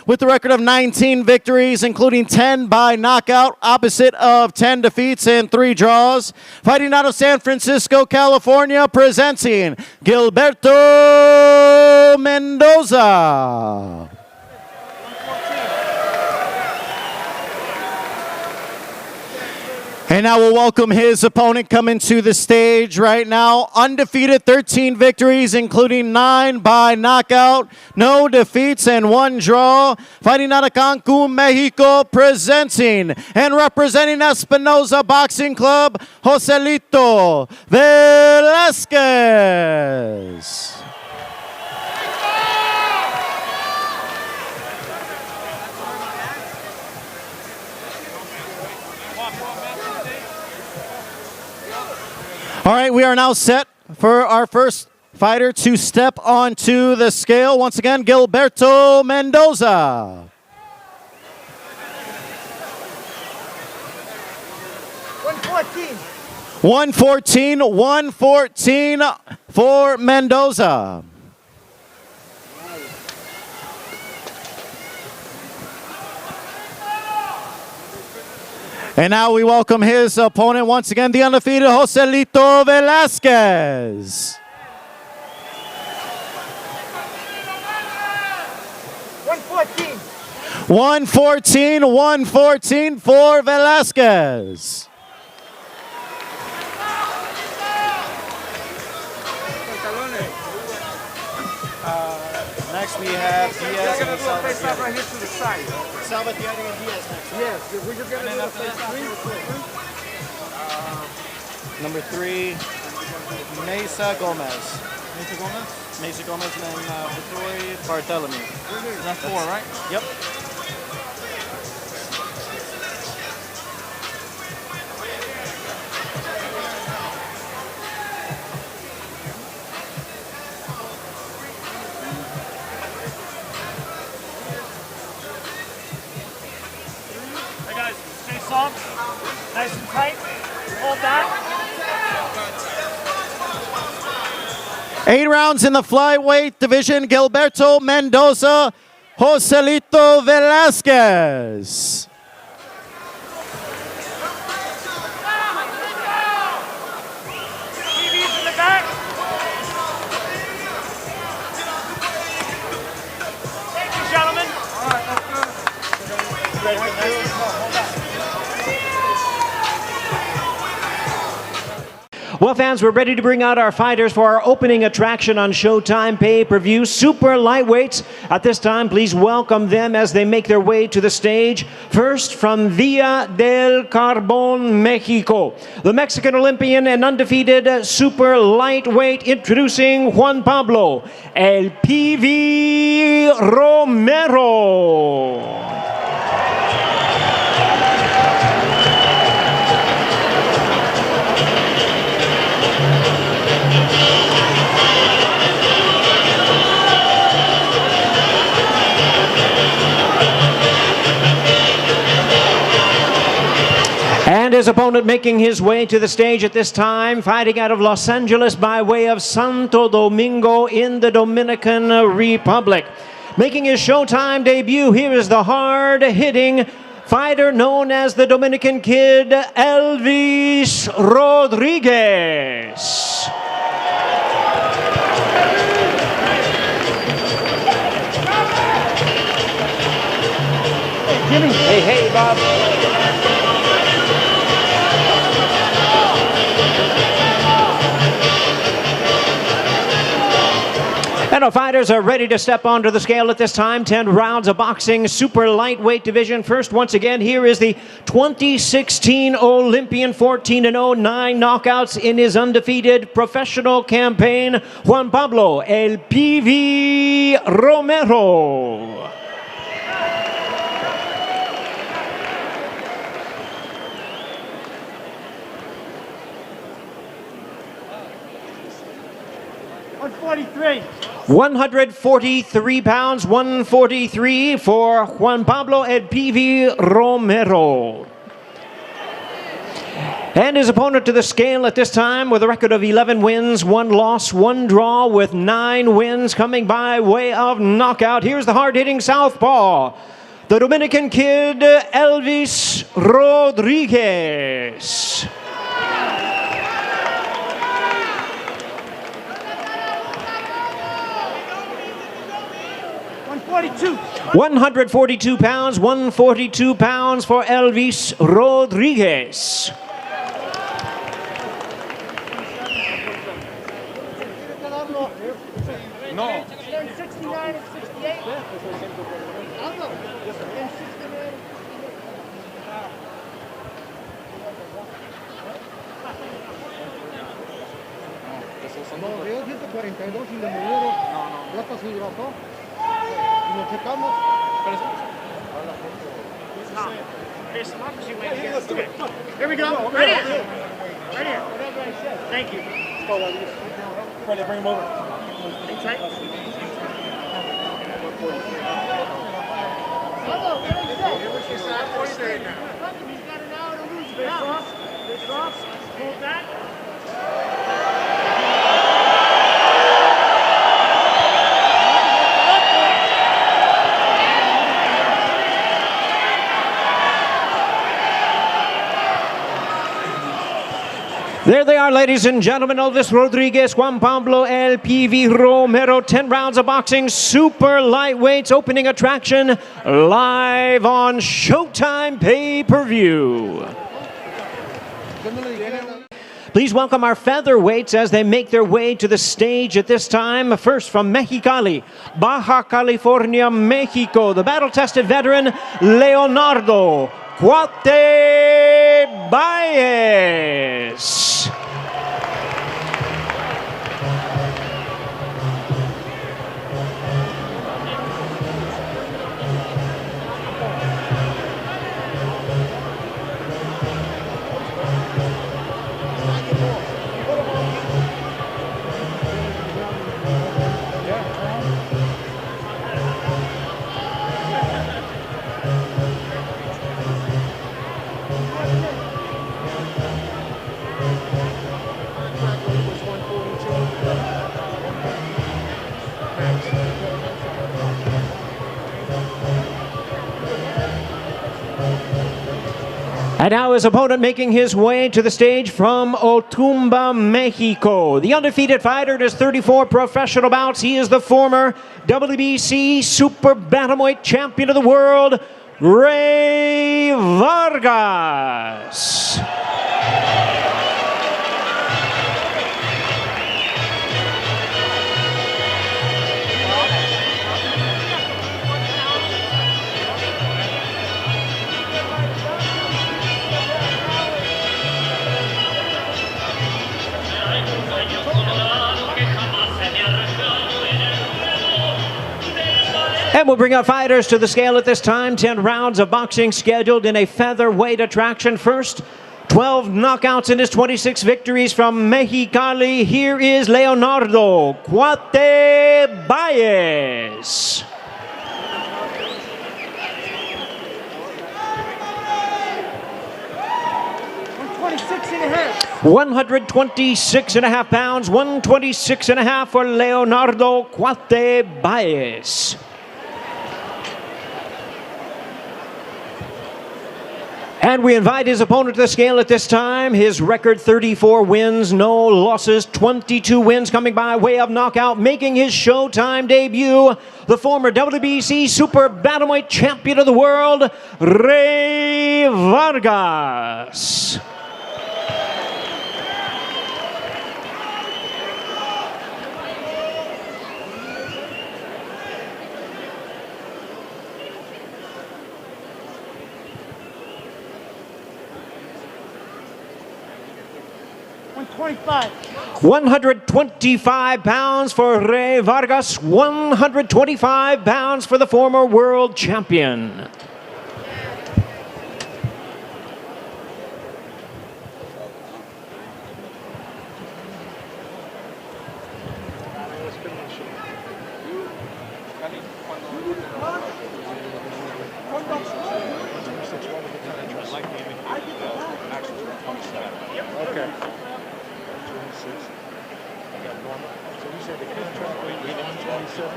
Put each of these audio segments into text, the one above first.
with the record of 19 victories, including 10 by knockout, opposite of 10 defeats and 3 draws. Fighting out of San Francisco, California, presenting Gilberto Mendoza. And now we'll welcome his opponent coming to the stage right now. Undefeated, 13 victories, including 9 by knockout, no defeats and 1 draw. Fighting out of Cancun, Mexico, presenting and representing Espinosa Boxing Club, Joselito Velasquez. All right, we are now set for our first fighter to step onto the scale. Once again, Gilberto Mendoza. 114 for Mendoza. And now we welcome his opponent once again, the undefeated Joselito Velasquez. 114 for Velasquez. Next we have Diaz and Salvatierra. Right here to the side. Salvatierra and Diaz next. Yes, we just got number 3, Mesa Gomez. Mesa Gomez and then Vittori Barthelemy. That's 4, right? Yep. Soft, nice and tight, hold that. 8 rounds in the flyweight division, Gilberto Mendoza, Joselito Velasquez. TV's in the back. Thank you, gentlemen. All right, let's go. Hold that. Well, fans, we're ready to bring out our fighters for our opening attraction on Showtime pay-per-view, Super Lightweights. At this time, please welcome them as they make their way to the stage. First, from Villa del Carbon, Mexico, the Mexican Olympian and undefeated Super Lightweight, introducing Juan Pablo El PV Romero. And his opponent making his way to the stage at this time, fighting out of Los Angeles by way of Santo Domingo in the Dominican Republic. Making his Showtime debut, here is the hard-hitting fighter known as the Dominican Kid, Elvis Rodriguez. Hey, Jimmy. Hey, Bob. And our fighters are ready to step onto the scale at this time. 10 rounds of boxing, super lightweight division. First, once again, here is the 2016 Olympian, 14-0, 9 knockouts in his undefeated professional campaign, Juan Pablo El PV Romero. $143. 143 pounds, 143 for Juan Pablo El PV Romero. And his opponent to the scale at this time with a record of 11 wins, 1 loss, 1 draw, with 9 wins coming by way of knockout. Here's the hard-hitting southpaw, the Dominican kid, Elvis Rodriguez. 142 pounds, 142 pounds for Elvis Rodriguez. No. In 69 and 68. No, dio 142 y le movieron. Ya hasta se hidrató. Y lo checamos. Here we go. Right here. Right here. Thank you. Ready to bring him over. Hang tight. He's got an hour to lose. Hold that. There they are, ladies and gentlemen. Elvis Rodriguez, Juan Pablo El PV Romero. 10 rounds of boxing, super lightweights, opening attraction, live on Showtime pay-per-view. Please welcome our featherweights as they make their way to the stage at this time. First from Mexicali, Baja California, Mexico, the battle-tested veteran, Leonardo Cuate Baez. And now his opponent making his way to the stage from Otumba, Mexico. The undefeated fighter in his 34 professional bouts. He is the former WBC Super Bantamweight Champion of the World, Ray Vargas. And we'll bring our fighters to the scale at this time. 10 rounds of boxing scheduled in a featherweight attraction. First, 12 knockouts in his 26 victories from Mexicali. Here is Leonardo Cuate Baez. 126.5 pounds, 126.5 for Leonardo Cuate Baez. And we invite his opponent to the scale at this time. His record 34 wins, no losses, 22 wins coming by way of knockout, making his Showtime debut, the former WBC Super Bantamweight Champion of the World, Ray Vargas. $125. 125 pounds for Ray Vargas, 125 pounds for the former world champion. Okay. 26. I got normal. So you said the contract weight is 127?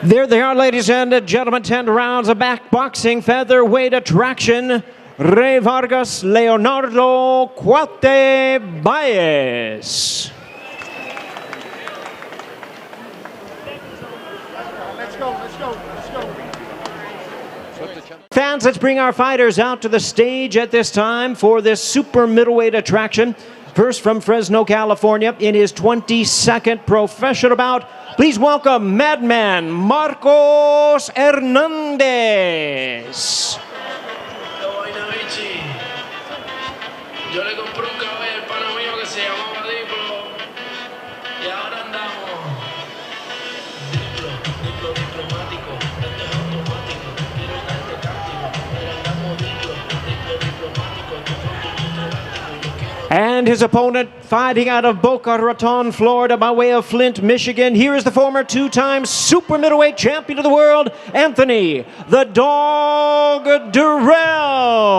There they are, ladies and gentlemen, 10 rounds of back boxing featherweight attraction. Rey Vargas, Leonardo Cuate Baez. Let's go. Fans, let's bring our fighters out to the stage at this time for this super middleweight attraction. First from Fresno, California, in his 22nd professional bout, please welcome Madman Marcos Hernandez. Yo le compré un caballo al pana mío que se llamaba Diplo y ahora andamos diplomático, esto es automático, quiero darte táctico, pero andamos diplomático, And his opponent fighting out of Boca Raton, Florida by way of Flint, Michigan. Here is the former two-time super middleweight champion of the world, Anthony the Dog Durrell.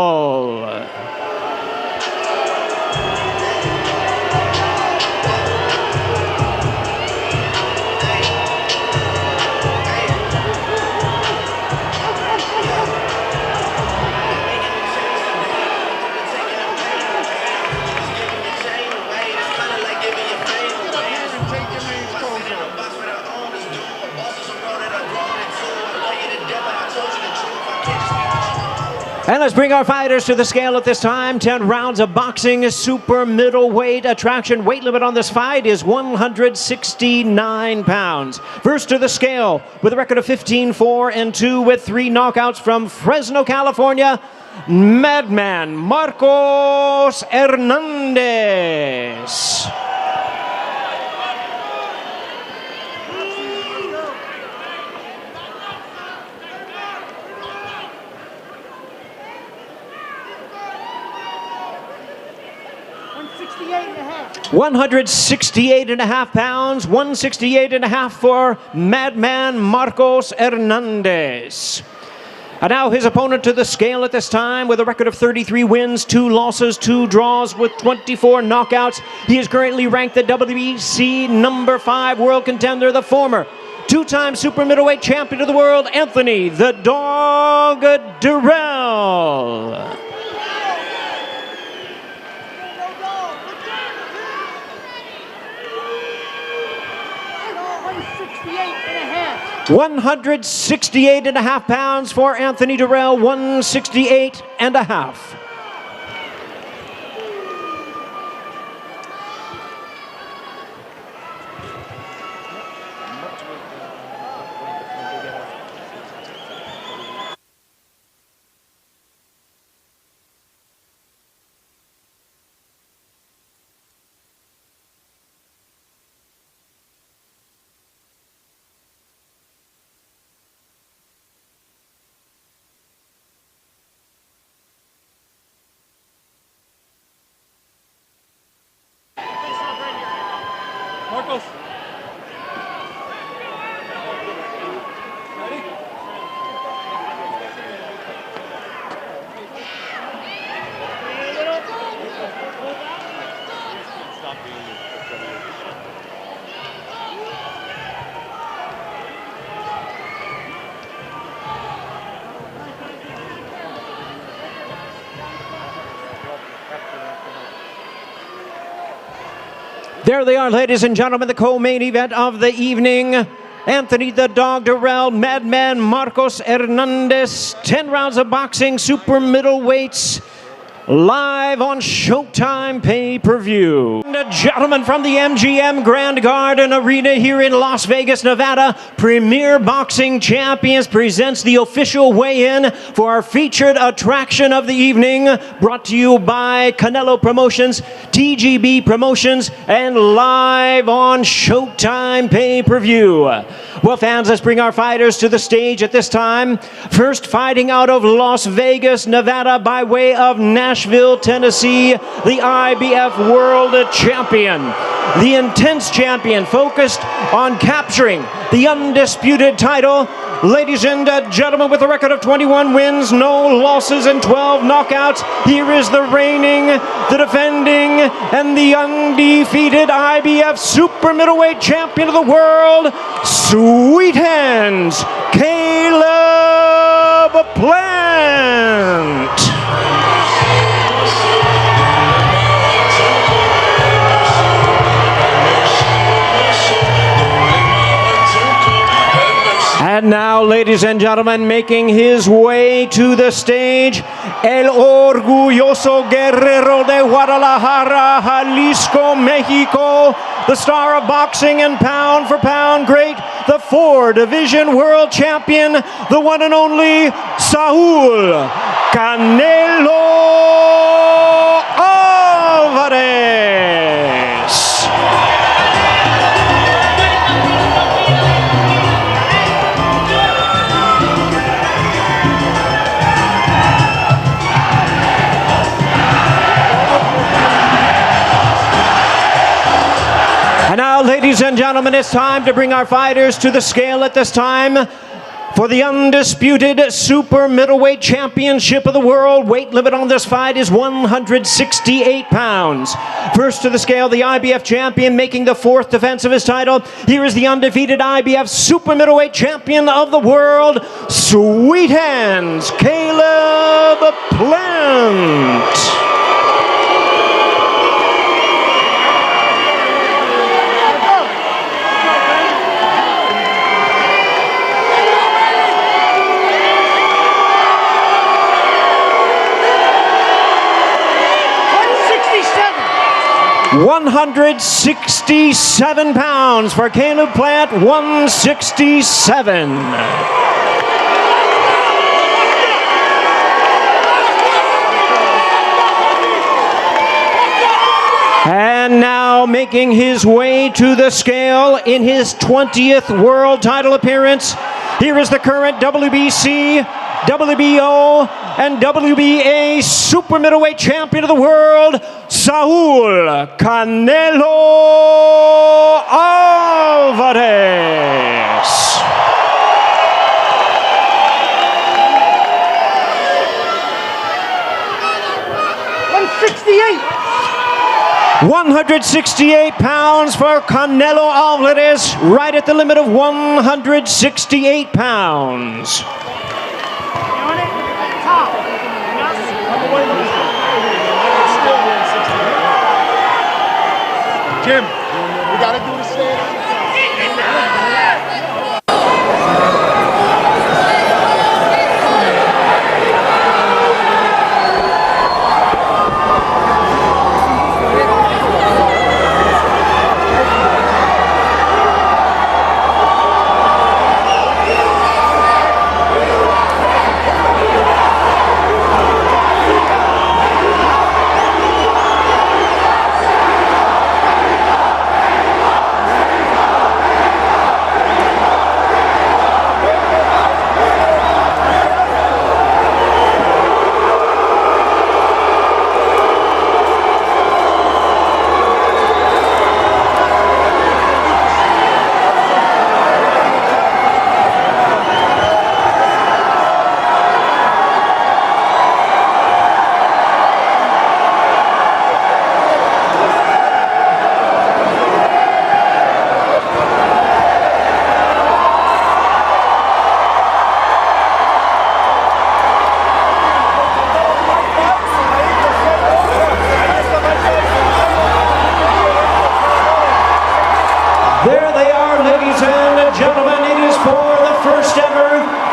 'And let's bring our fighters to the scale at this time. 10 rounds of boxing, super middleweight attraction. Weight limit on this fight is 169 pounds. First to the scale with a record of 15-4-2 with 3 knockouts from Fresno, California, Madman Marcos Hernandez. $168.5. 168.5 pounds, 168.5 for Madman Marcos Hernandez. And now his opponent to the scale at this time with a record of 33 wins, 2 losses, 2 draws with 24 knockouts. He is currently ranked the WBC number 5 world contender, the former 2-time super middleweight champion of the world, Anthony the Dog Durrell. 168.5 pounds for Anthony Durrell, 168.5. Marcos. There they are, ladies and gentlemen, the co-main event of the evening. Anthony the Dog Durrell, Madman Marcos Hernandez. 10 rounds of boxing, super middleweights, live on Showtime pay-per-view. And gentlemen, from the MGM Grand Garden Arena here in Las Vegas, Nevada, Premier Boxing Champions presents the official weigh-in for our featured attraction of the evening, brought to you by Canelo Promotions, TGB Promotions, and live on Showtime pay-per-view. Well, fans, let's bring our fighters to the stage at this time. First, fighting out of Las Vegas, Nevada, by way of Nashville, Tennessee, the IBF World Champion. The intense champion focused on capturing the undisputed title. Ladies and gentlemen, with a record of 21 wins, no losses, and 12 knockouts, here is the reigning, the defending, and the undefeated IBF Super Middleweight Champion of the world, Sweet Hands, Caleb Plant. And now, ladies and gentlemen, making his way to the stage, El Orgulloso Guerrero de Guadalajara, Jalisco, Mexico, the star of boxing and pound for pound great, the 4-division world champion, the one and only Saul Canelo Alvarez. And now, ladies and gentlemen, it's time to bring our fighters to the scale at this time for the undisputed Super Middleweight Championship of the world. Weight limit on this fight is 168 pounds. First to the scale, the IBF champion making the 4th defense of his title. Here is the undefeated IBF Super Middleweight Champion of the world, Sweet Hands, Caleb Plant. 167 pounds for Caleb Plant, 167. And now making his way to the scale in his 20th world title appearance, here is the current WBC, WBO, and WBA Super Middleweight Champion of the world, Saul Canelo Alvarez. $168 pounds for Canelo Alvarez, right at the limit of 168 pounds. Jim, we gotta do the stand.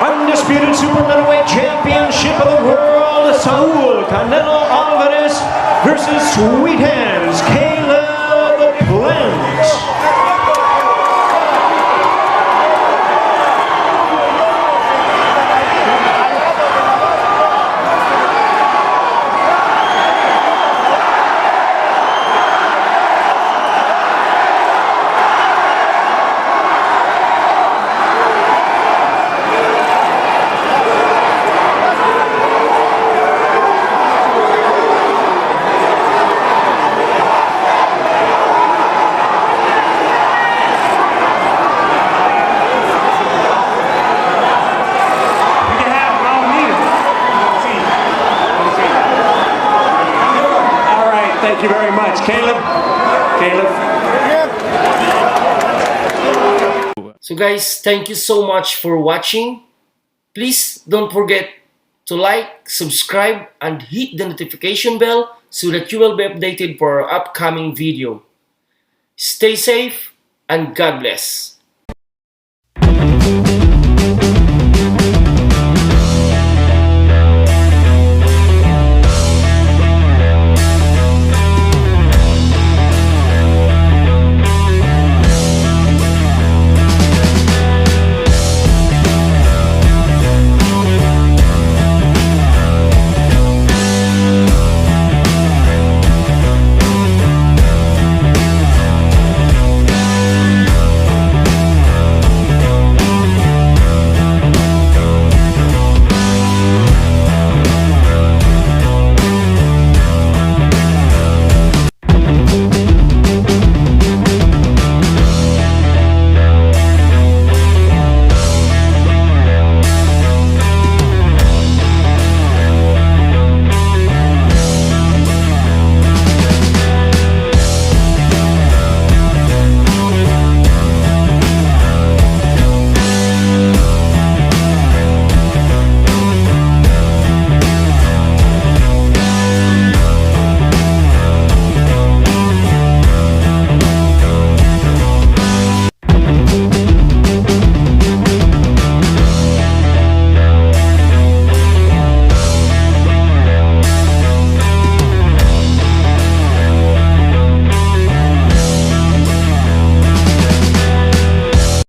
Undisputed Super Middleweight Championship of the world, Saul Canelo Alvarez versus Sweet Hands, Caleb Plant. Thank you very much. Caleb? So guys, thank you so much for watching. Please don't forget to like, subscribe, and hit the notification bell so that you will be updated for our upcoming video. Stay safe and God bless.